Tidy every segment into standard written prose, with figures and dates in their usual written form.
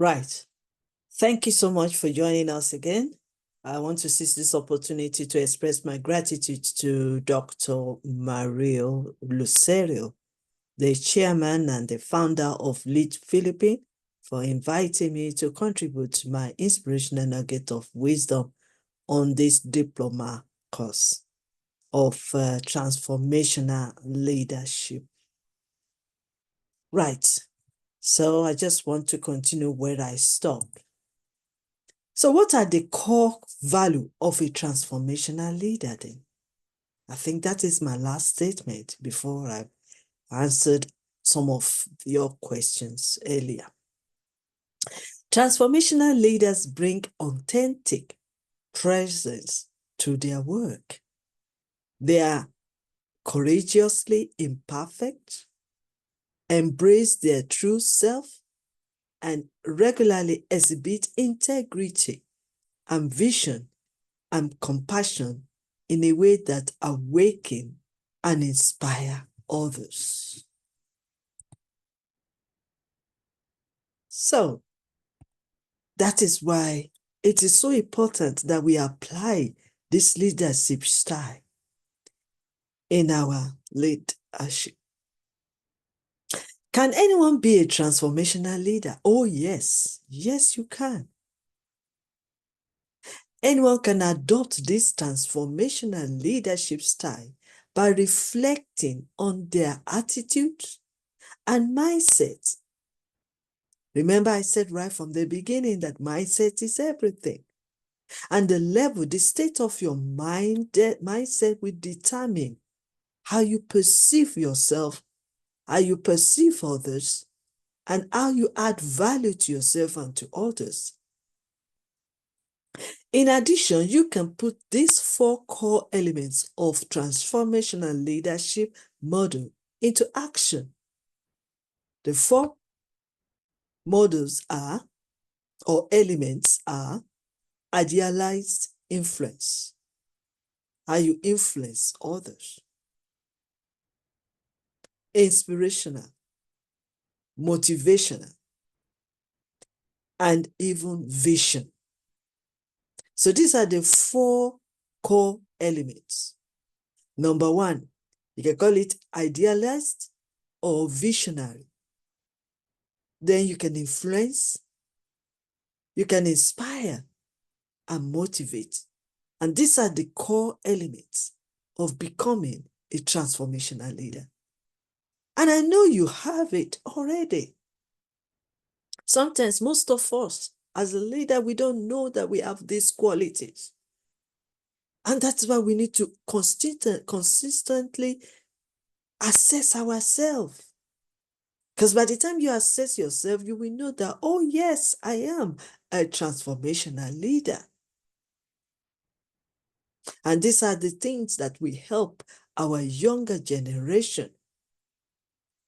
Right. Thank you so much for joining us again. I want to seize this opportunity to express my gratitude to Dr. Mario Lucerio, the chairman and the founder of Lead Philippines, for inviting me to contribute my inspirational nugget of wisdom on this diploma course of transformational leadership. Right. So I just want to continue where I stopped. So what are the core value of a transformational leader then? I think that is my last statement before I answered some of your questions earlier. Transformational leaders bring authentic presence to their work. They are courageously imperfect, embrace their true self, and regularly exhibit integrity and vision and compassion in a way that awaken and inspire others. So that is why it is so important that we apply this leadership style in our leadership. Can anyone be a transformational leader? Oh, yes. Yes, you can. Anyone can adopt this transformational leadership style by reflecting on their attitude and mindset. Remember, I said right from the beginning that mindset is everything. And the level, the state of your mindset will determine how you perceive yourself, how you perceive others, and how you add value to yourself and to others. In addition, you can put these 4 core elements of transformational leadership model into action. The 4 models are, or elements are, idealized influence, how you influence others. Inspirational, motivational, and even vision. So these are the 4 core elements. Number 1, you can call it idealized or visionary. Then you can influence, you can inspire, and motivate. And these are the core elements of becoming a transformational leader. And I know you have it already. Sometimes most of us, as a leader, we don't know that we have these qualities. And that's why we need to consistently assess ourselves. Because by the time you assess yourself, you will know that, oh yes, I am a transformational leader. And these are the things that will help our younger generation.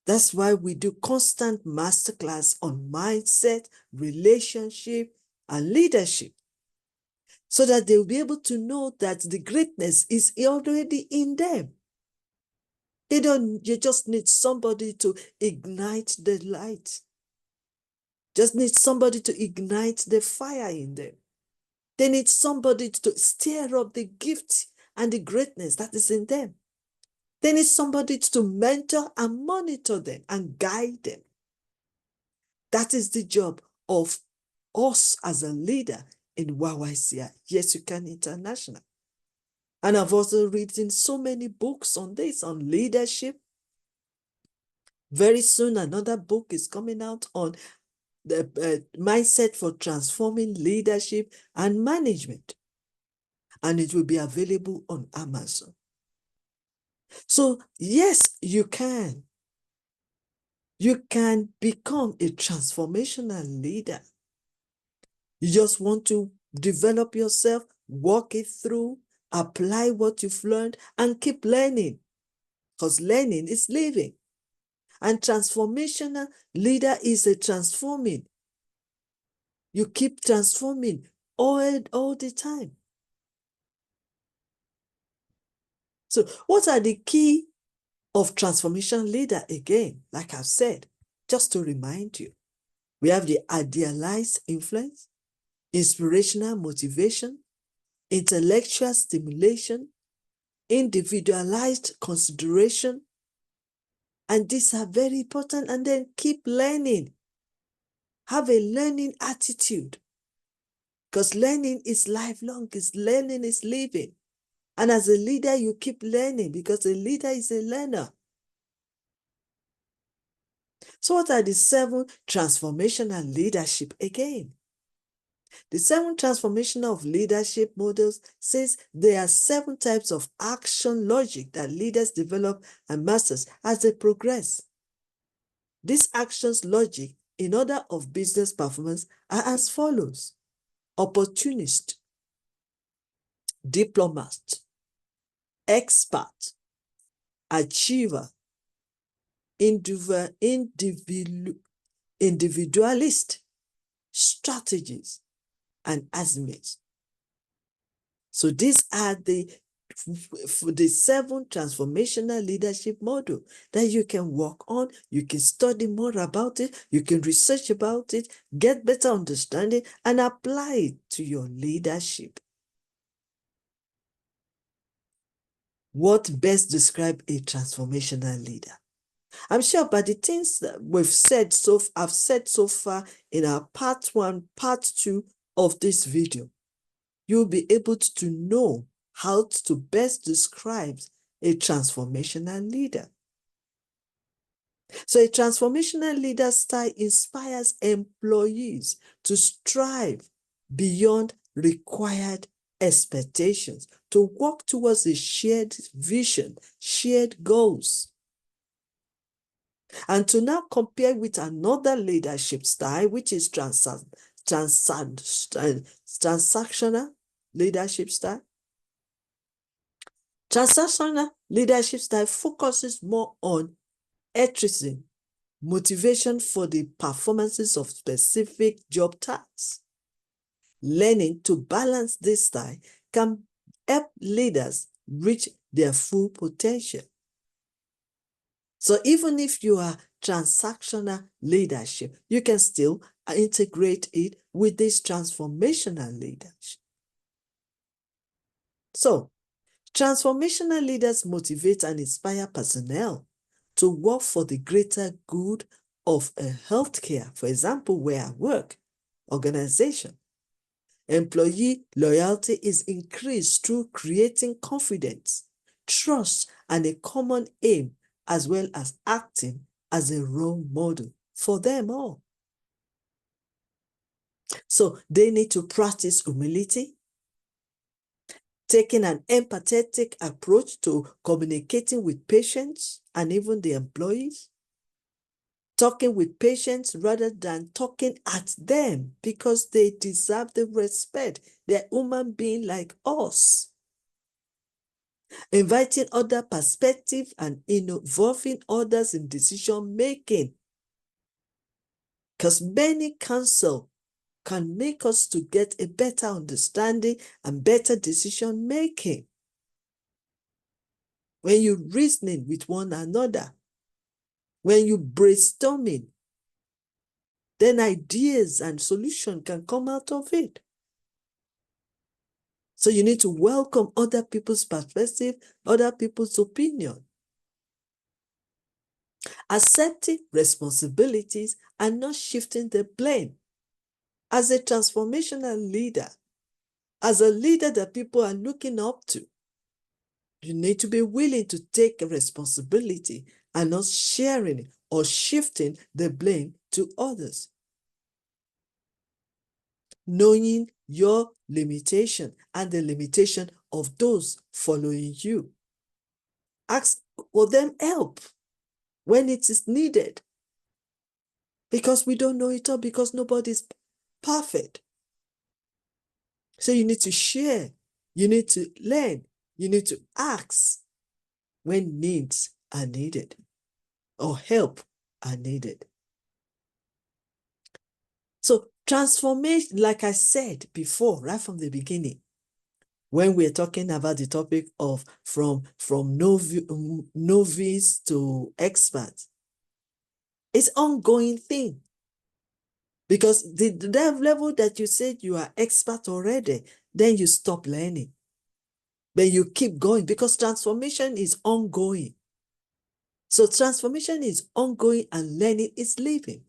That's why we do constant masterclass on mindset, relationship, and leadership, so that they'll be able to know that the greatness is already in them. You just need somebody to ignite the light. Just need somebody to ignite the fire in them. They need somebody to stir up the gift and the greatness that is in them. They need somebody to mentor and monitor them and guide them. That is the job of us as a leader in Y.Y.C.I. Yes, You Can International. And I've also written so many books on this, on leadership. Very soon, another book is coming out on the mindset for transforming leadership and management. And it will be available on Amazon. So yes, you can. You can become a transformational leader. You just want to develop yourself, walk it through, apply what you've learned, and keep learning. Because learning is living. And transformational leader is a transforming. You keep transforming all the time. So what are the key of transformation leader again? Like I've said, just to remind you. We have the idealized influence, inspirational motivation, intellectual stimulation, individualized consideration, and these are very important. And then keep learning. Have a learning attitude, because learning is lifelong, because learning is living. And as a leader, you keep learning because a leader is a learner. So what are the 7 transformational leadership again? The 7 transformational of leadership models says there are 7 types of action logic that leaders develop and masters as they progress. These actions logic in order of business performance are as follows: opportunist, diplomat, expert, achiever, individualist, strategist, and azimate. So these are the 7 transformational leadership model that you can work on. You can study more about it. You can research about it, get better understanding, and apply it to your leadership. What best describes a transformational leader? I'm sure by the things that I've said so far in our part 1, part 2 of this video, you'll be able to know how to best describe a transformational leader. So a transformational leader style inspires employees to strive beyond required expectations, to work towards a shared vision, shared goals. And to now compare with another leadership style, which is transactional leadership style. Transactional leadership style focuses more on altruism, motivation for the performances of specific job tasks. Learning to balance this style can help leaders reach their full potential. So even if you are transactional leadership, you can still integrate it with this transformational leadership. So transformational leaders motivate and inspire personnel to work for the greater good of a healthcare, for example, where I work, organization. Employee loyalty is increased through creating confidence, trust, and a common aim, as well as acting as a role model for them all. So they need to practice humility, taking an empathetic approach to communicating with patients and even the employees, talking with patients rather than talking at them, because they deserve the respect. They're human beings like us. Inviting other perspectives and involving others in decision making, because many counsel can make us to get a better understanding and better decision making. When you're reasoning with one another, when you're brainstorming, then ideas and solutions can come out of it. So you need to welcome other people's perspective, other people's opinion. Accepting responsibilities and not shifting the blame. As a transformational leader, as a leader that people are looking up to, you need to be willing to take responsibility and not sharing or shifting the blame to others. Knowing your limitation and the limitation of those following you. Ask for them help when it is needed. Because we don't know it all, because nobody's perfect. So you need to share, you need to learn, you need to ask when needs are needed or help are needed. So transformation, like I said before, right from the beginning, when we're talking about the topic of from novice to expert, it's an ongoing thing. Because the level that you said you are expert already, then you stop learning. Then you keep going because transformation is ongoing. So transformation is ongoing and learning is living.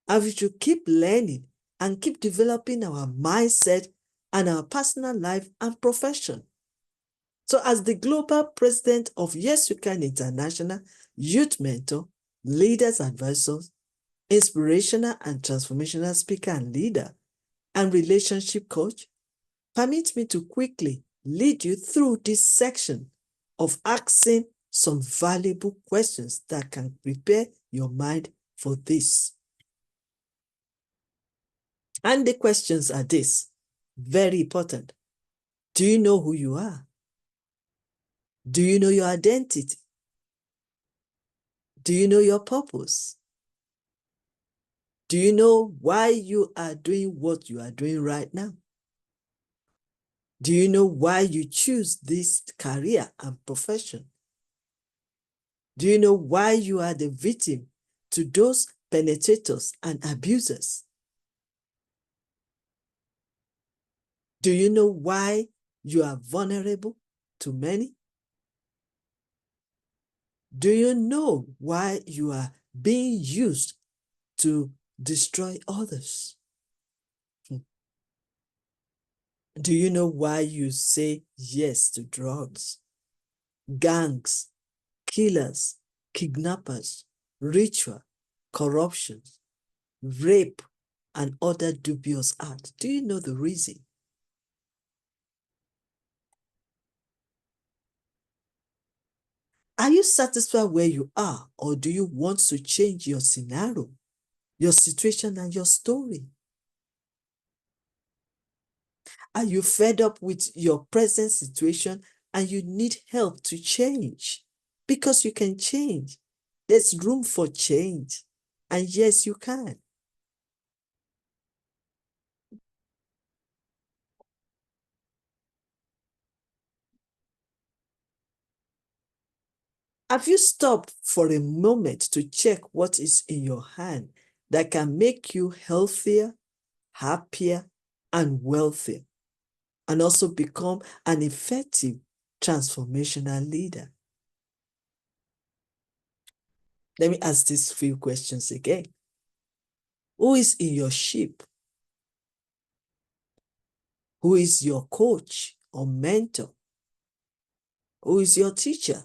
And we should keep learning and keep developing our mindset and our personal life and profession. So as the global president of Y.Y.C.I International, youth mentor, leaders advisors, inspirational and transformational speaker and leader, and relationship coach, permit me to quickly lead you through this section of asking some valuable questions that can prepare your mind for this. And the questions are this, very important. Do you know who you are? Do you know your identity? Do you know your purpose? Do you know why you are doing what you are doing right now? Do you know why you choose this career and profession? Do you know why you are the victim to those penetrators and abusers? Do you know why you are vulnerable to many? Do you know why you are being used to destroy others? Do you know why you say yes to drugs, gangs, killers, kidnappers, ritual, corruption, rape, and other dubious acts? Do you know the reason? Are you satisfied where you are, or do you want to change your scenario, your situation, and your story? Are you fed up with your present situation and you need help to change? Because you can change. There's room for change. And yes, you can. Have you stopped for a moment to check what is in your hand that can make you healthier, happier, and wealthier, and also become an effective transformational leader? Let me ask these few questions again. Who is in your ship? Who is your coach or mentor? Who is your teacher?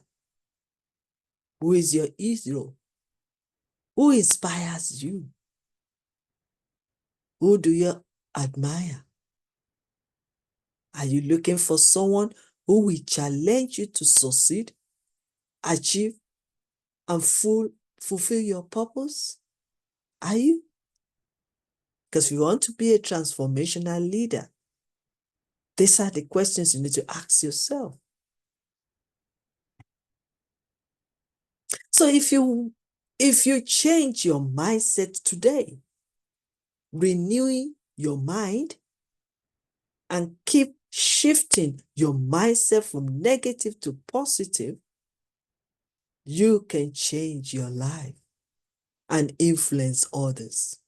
Who is your hero? Who inspires you? Who do you admire? Are you looking for someone who will challenge you to succeed, achieve, and fulfill your purpose? Are you? Because you want to be a transformational leader. These are the questions you need to ask yourself. So if you change your mindset today, renewing your mind and keep shifting your mindset from negative to positive, you can change your life and influence others.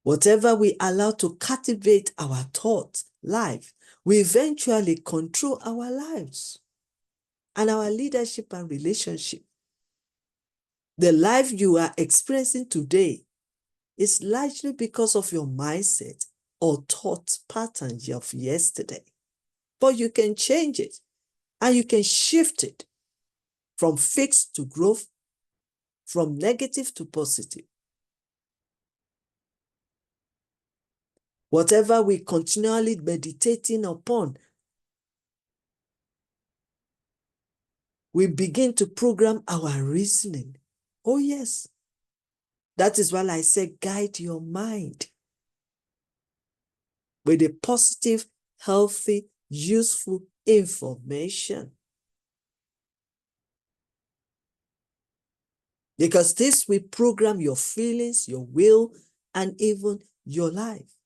Whatever we allow to captivate our thoughts, life, we eventually control our lives and our leadership and relationship. The life you are experiencing today is largely because of your mindset or thought patterns of yesterday. But you can change it and you can shift it from fixed to growth, from negative to positive. Whatever we continually meditating upon, we begin to program our reasoning. Oh yes, that is why I say guide your mind with a positive, healthy, useful information. Because this will program your feelings, your will, and even your life.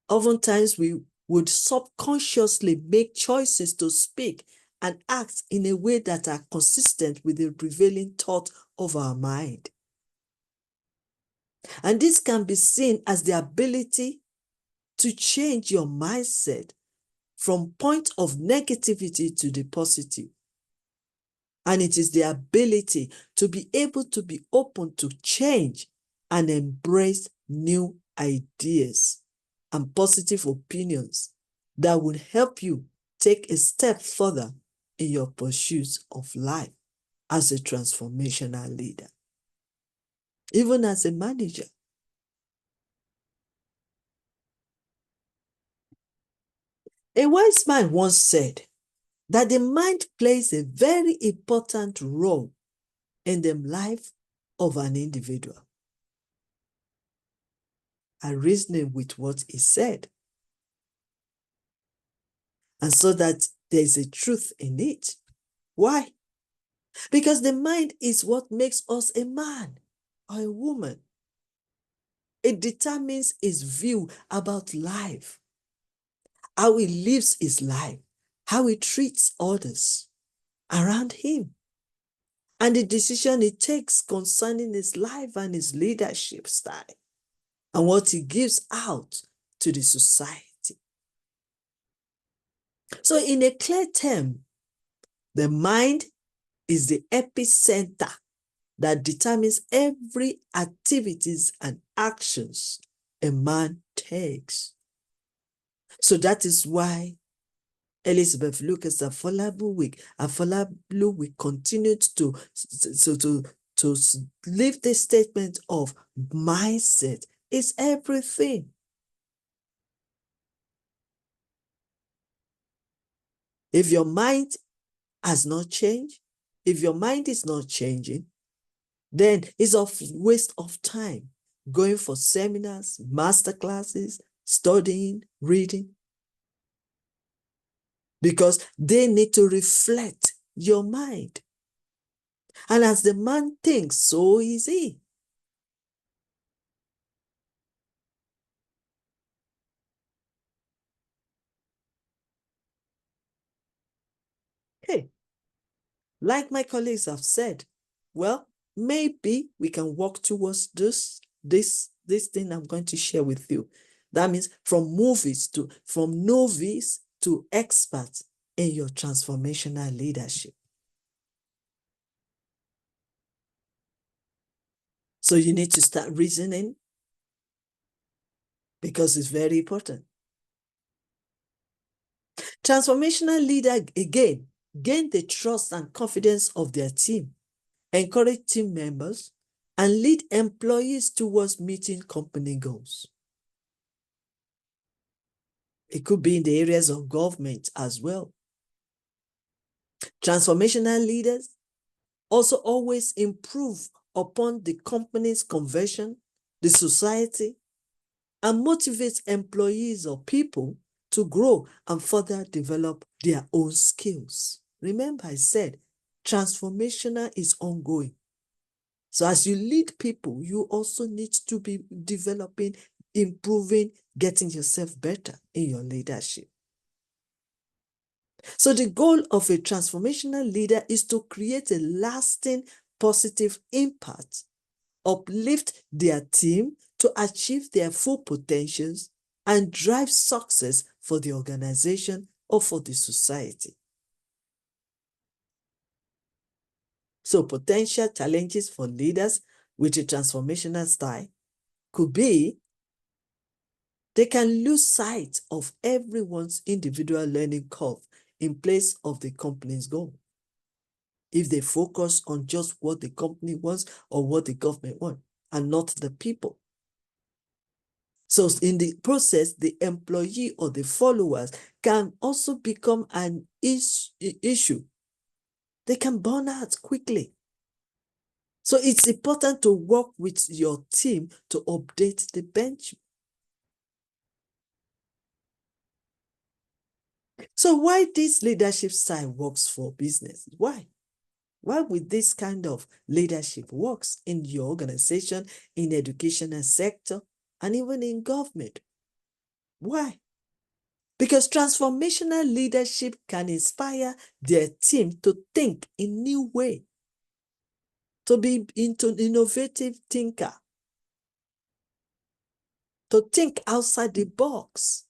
Oftentimes, we would subconsciously make choices to speak and act in a way that are consistent with the prevailing thought of our mind. And this can be seen as the ability to change your mindset from point of negativity to the positive. And it is the ability to be able to be open to change and embrace new ideas and positive opinions that will help you take a step further in your pursuit of life as a transformational leader, even as a manager. A wise man once said that the mind plays a very important role in the life of an individual. I reasoned with what he said, and so that there is a truth in it. Why? Because the mind is what makes us a man or a woman. It determines his view about life, how he lives his life, how he treats others around him, and the decision he takes concerning his life and his leadership style, and what he gives out to the society. So in a clear term, the mind is the epicenter that determines every activities and actions a man takes. So that is why Elizabeth Lucas Afolabi will continue to leave the statement of mindset is everything. If your mind has not changed, if your mind is not changing, then it's a waste of time going for seminars, master classes, studying, reading, because they need to reflect your mind. And as the man thinks, so is he. Hey, like my colleagues have said, well, maybe we can work towards this thing I'm going to share with you. That means from novice to expert in your transformational leadership. So you need to start reasoning because it's very important. Transformational leader, again, gain the trust and confidence of their team, encourage team members, and lead employees towards meeting company goals. It could be in the areas of government as well. Transformational leaders also always improve upon the company's conversion, the society, and motivate employees or people to grow and further develop their own skills. Remember, I said transformational is ongoing. So as you lead people, you also need to be developing, improving, getting yourself better in your leadership. So the goal of a transformational leader is to create a lasting positive impact, uplift their team to achieve their full potentials, and drive success for the organization or for the society. So potential challenges for leaders with a transformational style could be they can lose sight of everyone's individual learning curve in place of the company's goal. If they focus on just what the company wants or what the government wants and not the people. So in the process, the employee or the followers can also become an issue. They can burn out quickly. So it's important to work with your team to update the bench. So why this leadership style works for business? Why? Why would this kind of leadership works in your organization, in the educational sector, and even in government? Why? Because transformational leadership can inspire their team to think in new way, to be into innovative thinker, to think outside the box.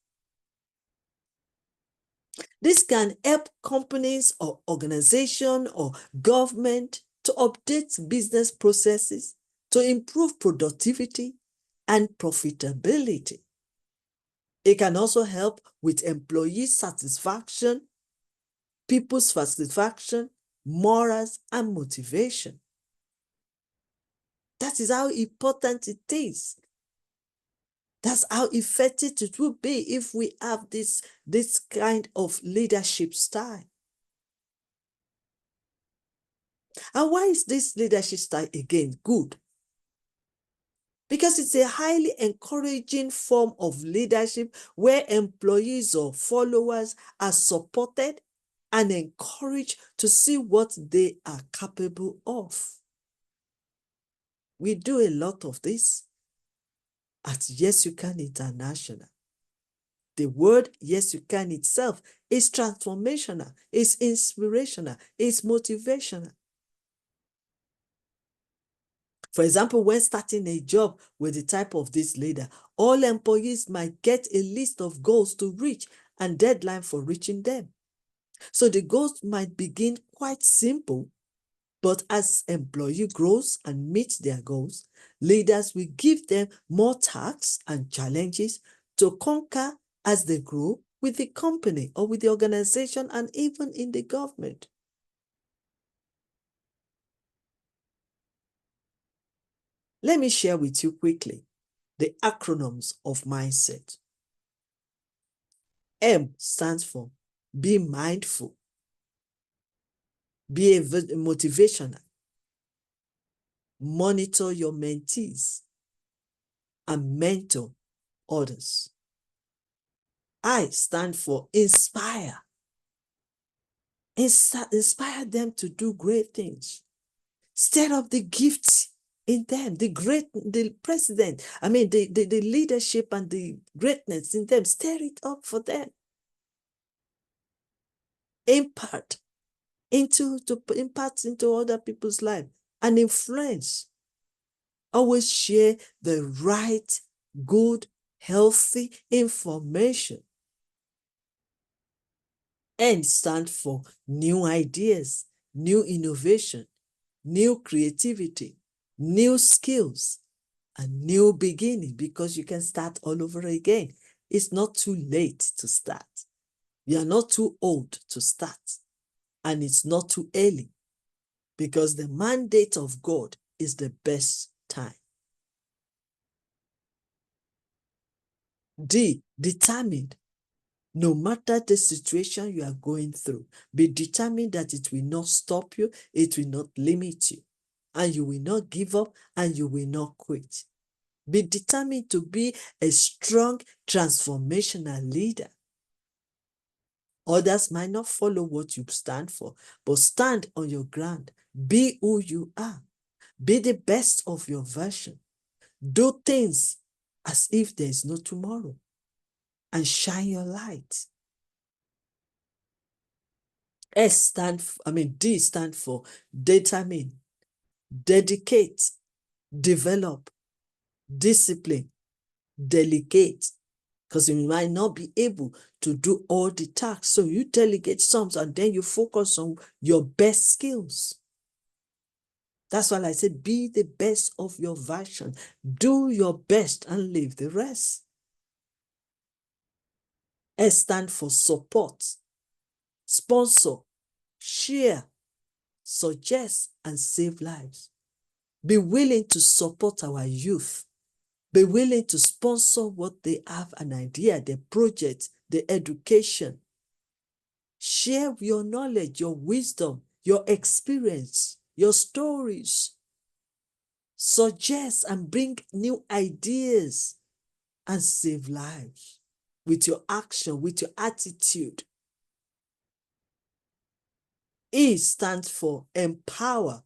This can help companies or organization or government to update business processes, to improve productivity and profitability. It can also help with employee satisfaction, people's satisfaction, morals, and motivation. That is how important it is. That's how effective it will be if we have this kind of leadership style. And why is this leadership style again good? Because it's a highly encouraging form of leadership where employees or followers are supported and encouraged to see what they are capable of. We do a lot of this at Yes You Can International. The word Yes You Can itself is transformational, it's inspirational, it's motivational. For example, when starting a job with the type of this leader, all employees might get a list of goals to reach and deadline for reaching them. So the goals might begin quite simple, but as employee grows and meets their goals, leaders will give them more tasks and challenges to conquer as they grow with the company or with the organization and even in the government. Let me share with you quickly the acronyms of mindset. M stands for be mindful, be motivational, monitor your mentees, and mentor others. I stand for inspire. Inspire them to do great things. Stir up the gifts in them, the president, the leadership and the greatness in them. Stir it up for them. Impart into other people's life and influence. Always share the right, good, healthy information. N stands for new ideas, new innovation, new creativity, new skills, and new beginning, because you can start all over again. It's not too late to start. You are not too old to start, and it's not too early, because the mandate of God is the best time. D, determined. No matter the situation you are going through, be determined that it will not stop you, it will not limit you, and you will not give up, and you will not quit. Be determined to be a strong transformational leader. Others might not follow what you stand for, but stand on your ground. Be who you are. Be the best of your version. Do things as if there is no tomorrow, and shine your light. D stand for determine, dedicate, develop, discipline, delegate. Because you might not be able to do all the tasks. So you delegate some and then you focus on your best skills. That's why I said, be the best of your version. Do your best and leave the rest. S stand for support, sponsor, share, suggest, and save lives. Be willing to support our youth. Be willing to sponsor what they have an idea, the project, the education. Share your knowledge, your wisdom, your experience, your stories. Suggest and bring new ideas and save lives with your action, with your attitude. E stands for empower,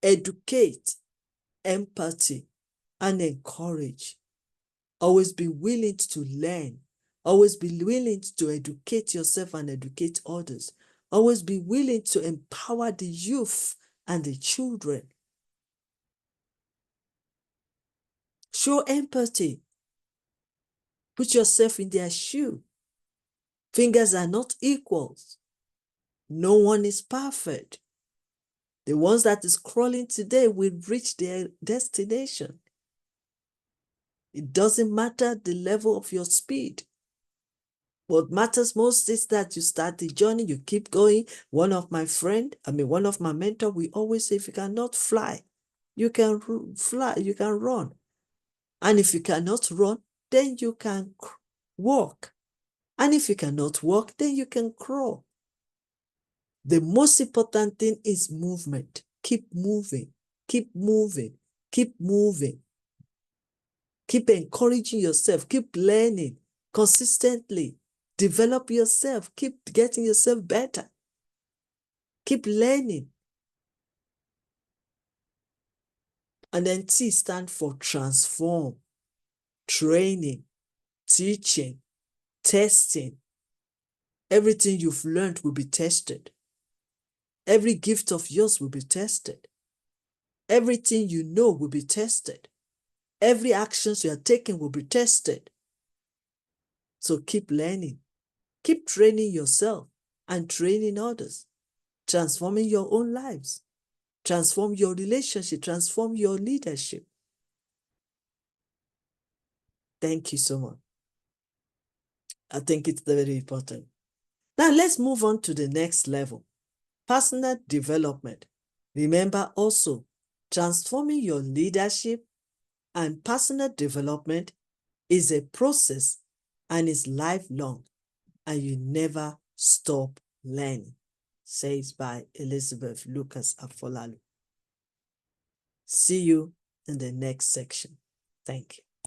educate, empathy, and encourage. Always be willing to learn. Always be willing to educate yourself and educate others. Always be willing to empower the youth and the children. Show empathy. Put yourself in their shoe. Fingers are not equals. No one is perfect. The ones that is crawling today will reach their destination. It doesn't matter the level of your speed. What matters most is that you start the journey, you keep going. One of my mentor, we always say, if you cannot fly, you can fly, you can run. And if you cannot run, then you can walk. And if you cannot walk, then you can crawl. The most important thing is movement. Keep moving, keep moving, keep moving. Keep encouraging yourself, keep learning consistently. Develop yourself, keep getting yourself better. Keep learning. And then T stands for transform, training, teaching, testing. Everything you've learned will be tested. Every gift of yours will be tested. Everything you know will be tested. Every actions you are taking will be tested. So keep learning. Keep training yourself and training others. Transforming your own lives. Transform your relationship. Transform your leadership. Thank you so much. I think it's very important. Now let's move on to the next level. Personal development. Remember also, transforming your leadership and personal development is a process and is lifelong, and you never stop learning. Says by Elizabeth Lucas Afolalu. See you in the next section. Thank you.